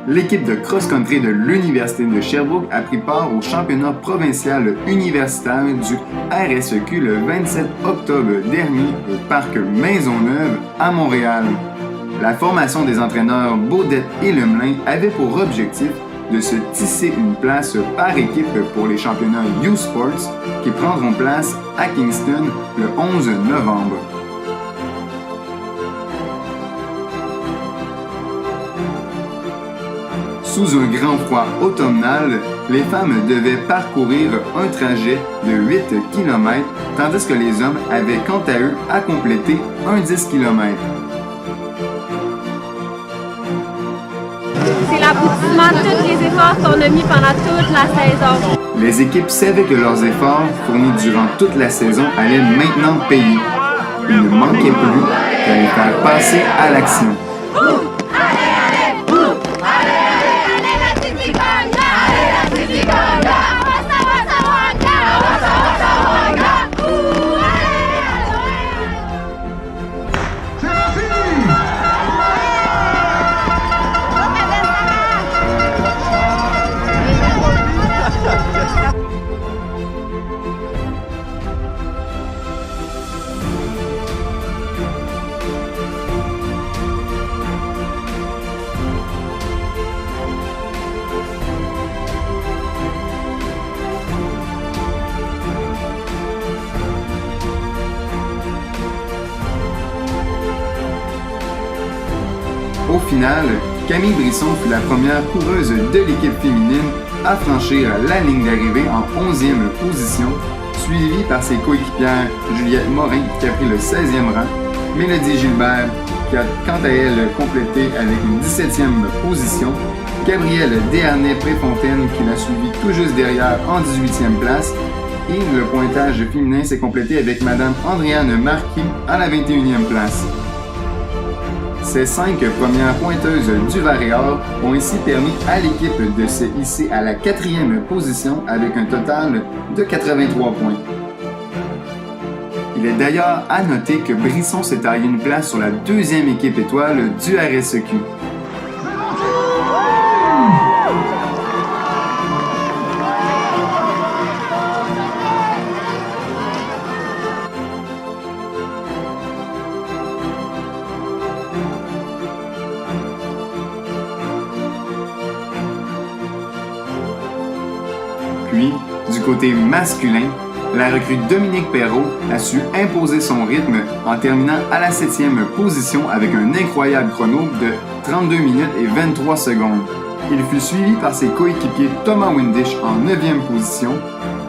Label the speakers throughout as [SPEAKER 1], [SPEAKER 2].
[SPEAKER 1] l'équipe de cross-country de l'Université de Sherbrooke a pris part au championnat provincial universitaire du RSEQ le 27 octobre dernier au parc Maisonneuve à Montréal. La formation des entraîneurs Baudette et Lemelin avait pour objectif de se tisser une place par équipe pour les championnats U-Sports qui prendront place à Kingston le 11 novembre. Sous un grand froid automnal, les femmes devaient parcourir un trajet de 8 km, tandis que les hommes avaient quant à eux à compléter un 10 km.
[SPEAKER 2] C'est l'aboutissement de tous les efforts qu'on a mis pendant toute la saison.
[SPEAKER 1] Les équipes savaient que leurs efforts, fournis durant toute la saison, allaient maintenant payer. Il ne manquait plus qu'à les faire passer à l'action. Au final, Camille Brisson fut la première coureuse de l'équipe féminine à franchir la ligne d'arrivée en 11e position, suivie par ses coéquipières Juliette Morin qui a pris le 16e rang, Mélodie Gilbert qui a quant à elle complété avec une 17e position, Gabrielle Desharnais-Préfontaine qui l'a suivi tout juste derrière en 18e place, et le pointage féminin s'est complété avec Madame Andréane Marquis à la 21e place. Ces 5 premières pointeuses du Varéor ont ainsi permis à l'équipe de se hisser à la 4e position avec un total de 83 points. Il est d'ailleurs à noter que Brisson s'est taillé une place sur la 2e équipe étoile du RSEQ. Puis, du côté masculin, la recrue Dominique Perrault a su imposer son rythme en terminant à la 7e position avec un incroyable chrono de 32 minutes et 23 secondes. Il fut suivi par ses coéquipiers Thomas Windisch en 9e position,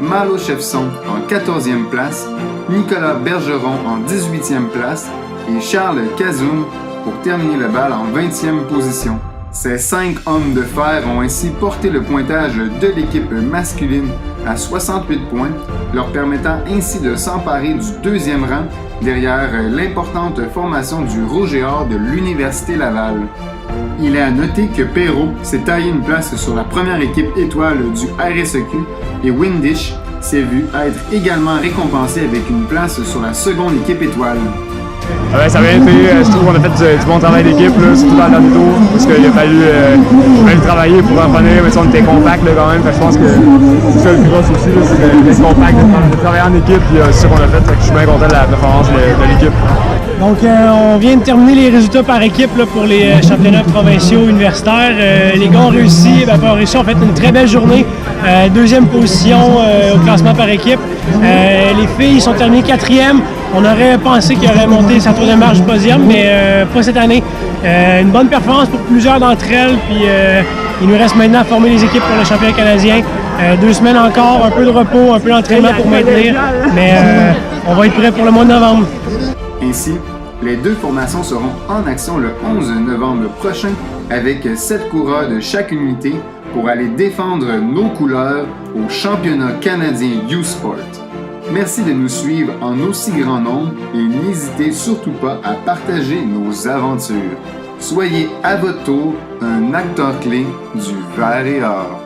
[SPEAKER 1] Malo Chefson en 14e place, Nicolas Bergeron en 18e place et Charles Cazoun pour terminer le bal en 20e position. Ces 5 hommes de fer ont ainsi porté le pointage de l'équipe masculine à 68 points, leur permettant ainsi de s'emparer du 2e rang derrière l'importante formation du Rouge et Or de l'Université Laval. Il est à noter que Perrault s'est taillé une place sur la première équipe étoile du RSEQ et Windisch s'est vu être également récompensé avec une place sur la seconde équipe étoile.
[SPEAKER 3] Ça a bien été, je trouve qu'on a fait du bon travail d'équipe, surtout dans le dernier tour, parce qu'il a fallu travailler pour en revenir, mais on était compact quand même, je pense que c'est ça le plus gros souci, c'est d'être compact, de travailler en équipe, puis c'est ça qu'on a fait, je suis bien content de la performance de l'équipe.
[SPEAKER 4] Donc on vient de terminer les résultats par équipe là, pour les championnats provinciaux universitaires. Les gars ont réussi, en fait une très belle journée, 2e position au classement par équipe. Les filles sont terminées 4e. On aurait pensé qu'ils auraient monté sa 3e marche du podium, mais pas cette année. Une bonne performance pour plusieurs d'entre elles, puis il nous reste maintenant à former les équipes pour le championnat canadien. 2 semaines encore, un peu de repos, un peu d'entraînement pour maintenir, mais on va être prêt pour le mois de novembre.
[SPEAKER 1] Ainsi, les 2 formations seront en action le 11 novembre prochain avec 7 coureurs de chaque unité pour aller défendre nos couleurs au championnat canadien U-Sport. Merci de nous suivre en aussi grand nombre et n'hésitez surtout pas à partager nos aventures. Soyez à votre tour un acteur clé du Vert et Or.